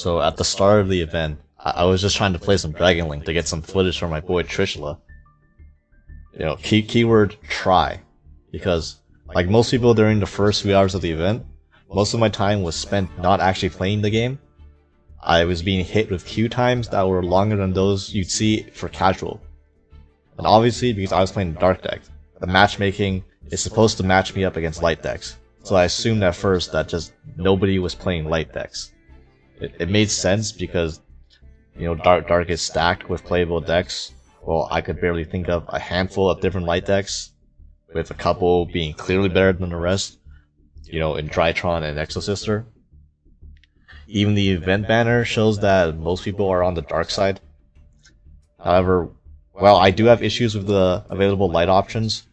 So at the start of the event, I was just trying to play some Dragon Link to get some footage from my boy Trishula. You know, keyword try. Because, like most people during the first few hours of the event, most of my time was spent not actually playing the game. I was being hit with queue times that were longer than those you'd see for casual. And obviously, because I was playing Dark deck, the matchmaking is supposed to match me up against light decks. So I assumed at first that just nobody was playing light decks. It made sense because, you know, Dark is stacked with playable decks. Well, I could barely think of a handful of different light decks, with a couple being clearly better than the rest, you know, in Drytron and Exosister. Even the event banner shows that most people are on the dark side. However, while I do have issues with the available light options,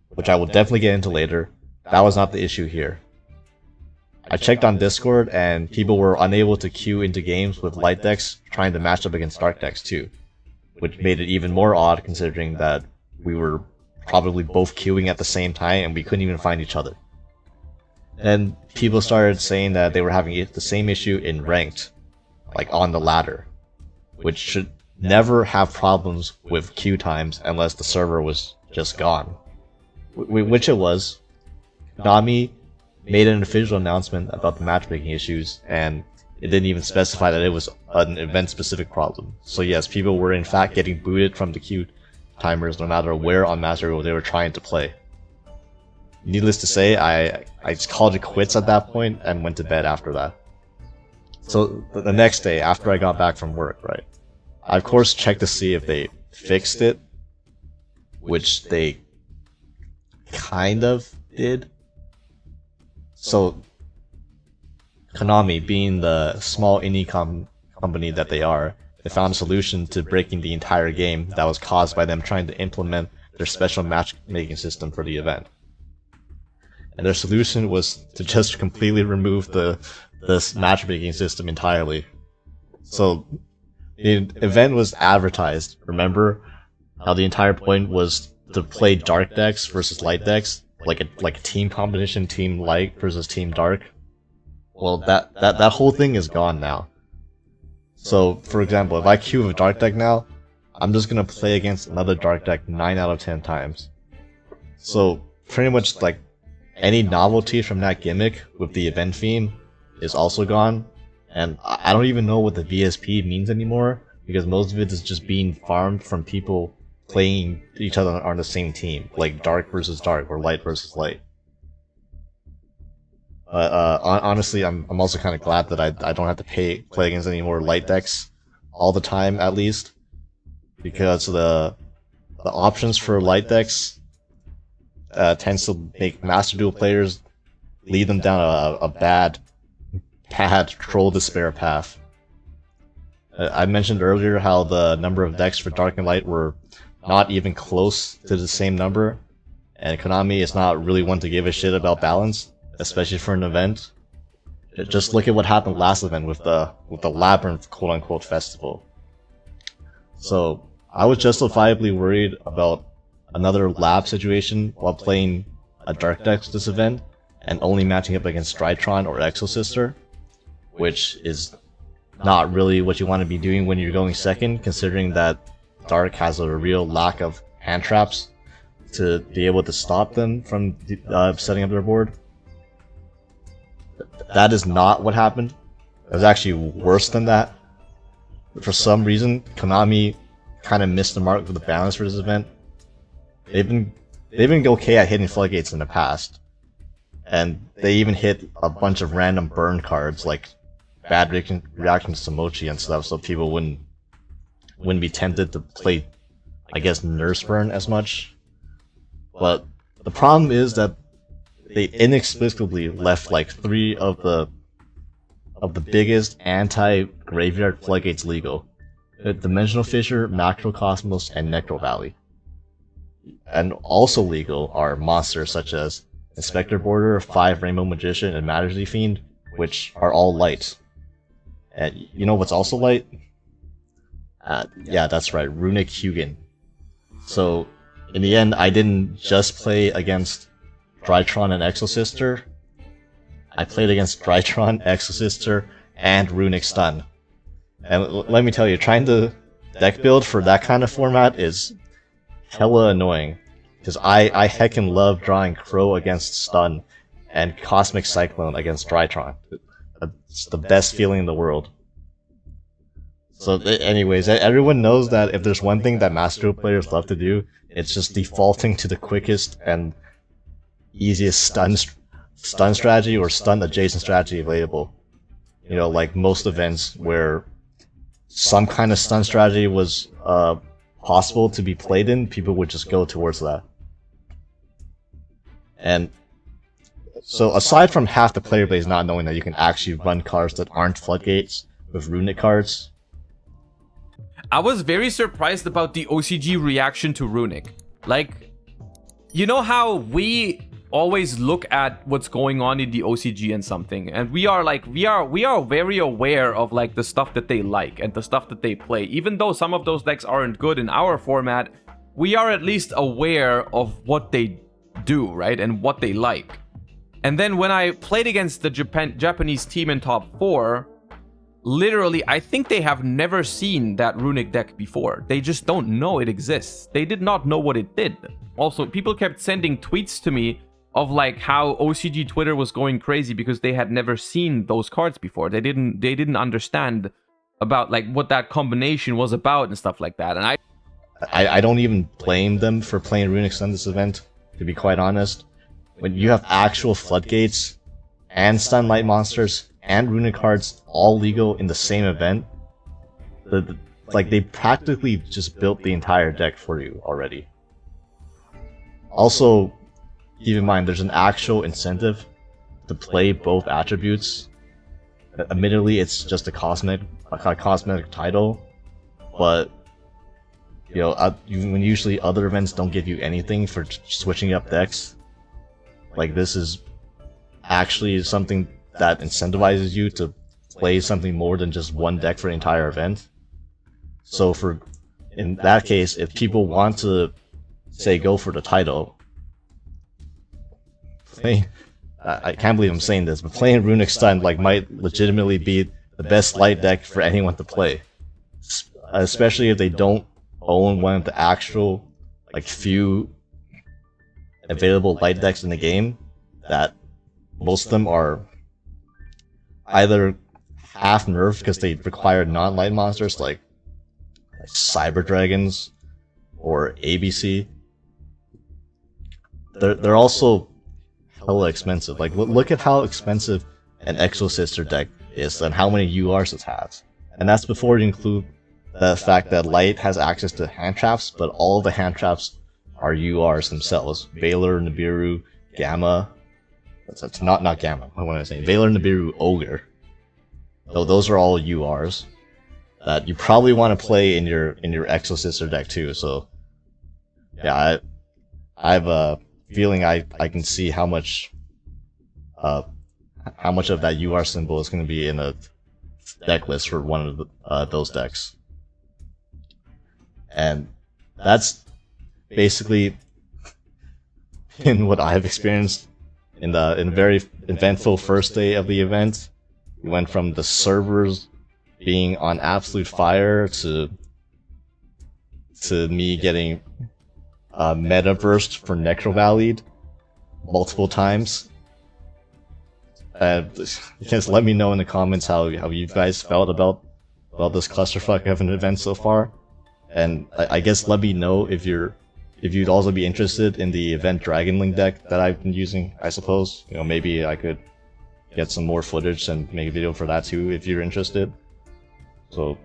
which I will definitely get into later, that was not the issue here. I checked on Discord and people were unable to queue into games with light decks trying to match up against dark decks too, which made it even more odd considering that we were probably both queuing at the same time and we couldn't even find each other. And people started saying that they were having the same issue in ranked, like on the ladder, which should never have problems with queue times unless the server was just gone. Which it was. Konami made an official announcement about the matchmaking issues, and it didn't even specify that it was an event-specific problem. So yes, people were in fact getting booted from the queue timers no matter where on Master Duel they were trying to play. Needless to say, I just called it quits at that point and went to bed after that. So the next day, after I got back from work, right, I of course checked to see if they fixed it, which they kind of did. So Konami, being the small indie company that they are, they found a solution to breaking the entire game that was caused by them trying to implement their special matchmaking system for the event. And their solution was to just completely remove this matchmaking system entirely. So the event was advertised. Remember how the entire point was to play dark decks versus light decks, like a team competition, team light versus team dark? Well, that whole thing is gone now. So, for example, if I queue a dark deck now, I'm just gonna play against another dark deck 9 out of 10 times. So, pretty much like any novelty from that gimmick with the event theme is also gone, and I don't even know what the VSP means anymore, because most of it is just being farmed from people playing each other on the same team, like dark versus dark or light versus light. Honestly, I'm also kind of glad that I don't have to play against any more light decks all the time, at least, because the options for light decks tends to make Master Duel players lead them down a bad troll despair path. I mentioned earlier how the number of decks for Dark and Light were not even close to the same number, and Konami is not really one to give a shit about balance, especially for an event. Just look at what happened last event with the Labyrinth quote-unquote festival. So I was justifiably worried about another lab situation while playing a dark deck this event and only matching up against Drytron or Exosister, which is not really what you want to be doing when you're going second, considering that Dark has a real lack of hand traps to be able to stop them from setting up their board. That is not what happened. It was actually worse than that. For some reason, Konami kind of missed the mark with the balance for this event. They've been okay at hitting floodgates in the past, and they even hit a bunch of random burn cards like bad reactions to Mochi and stuff, so people wouldn't be tempted to play, I guess, Nurse Burn as much. But the problem is that they inexplicably left like 3 of the biggest anti-graveyard floodgates legal: Dimensional Fissure, Macrocosmos, and Necro Valley. And also legal are monsters such as Inspector Border, 5 Rainbow Magician, and Majesty Fiend, which are all light. And you know what's also light? Yeah, that's right, Runic Hugin. So, in the end, I didn't just play against Drytron and Exosister. I played against Drytron, Exosister, and Runic Stun. And let me tell you, trying to deck build for that kind of format is hella annoying. Because I heckin' love drawing Crow against Stun and Cosmic Cyclone against Drytron. It's the best feeling in the world. So anyways, everyone knows that if there's one thing that Master Duel players love to do, it's just defaulting to the quickest and easiest stun strategy or stun adjacent strategy available. You know, like most events where some kind of stun strategy was possible to be played in, people would just go towards that. And so aside from half the player base not knowing that you can actually run cards that aren't floodgates with runic cards, I was very surprised about the OCG reaction to runic. Like, you know how we always look at what's going on in the OCG and something, and we are very aware of like the stuff that they like and the stuff that they play. Even though some of those decks aren't good in our format, we are at least aware of what they do, right? And what they like. And then when I played against the Japanese team in top 4, literally, I think they have never seen that runic deck before. They just don't know it exists. They did not know what it did. Also, people kept sending tweets to me of like how OCG Twitter was going crazy because they had never seen those cards before. They didn't understand about like what that combination was about and stuff like that. And I don't even blame them for playing Runic Stun this event, to be quite honest. When you have actual floodgates and stun light monsters and runic cards all legal in the same event, like they practically just built the entire deck for you already. Also, keep in mind there's an actual incentive to play both attributes. Admittedly, it's just a cosmetic title, but you know, when usually other events don't give you anything for switching up decks, like this is actually something that incentivizes you to play something more than just one deck for the entire event. So in that case, if people want to say go for the title, I can't believe I'm saying this, but playing Runic Stun like might legitimately be the best light deck for anyone to play, especially if they don't own one of the actual like few available light decks in the game. That most of them are either half nerfed because they require non-light monsters like Cyber Dragons or ABC. They're also hella expensive. Like look at how expensive an Exo Sister deck is and how many URs it has. And that's before you include the fact that Light has access to hand traps, but all of the hand traps are URs themselves. Valor, Nibiru, Gamma. That's not Gamma. What am I saying? Valor, Nibiru, Ogre. So those are all URs that you probably want to play in your Exo Sister deck too. So yeah, I have a feeling I can see how much of that UR symbol is going to be in a deck list for one of those decks. And that's basically been what I've experienced in the very eventful first day of the event. We went from the servers being on absolute fire to me getting meta burst for Necro Valleyed multiple times. Just let me know in the comments how you guys felt about this clusterfuck of an event so far. And I guess let me know if you'd also be interested in the event Dragonling deck that I've been using. I suppose, you know, maybe I could get some more footage and make a video for that too if you're interested. So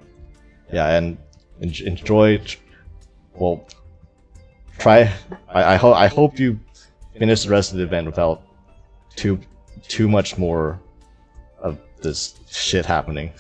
yeah, and enjoy. Well, try. I hope you finish the rest of the event without too much more of this shit happening.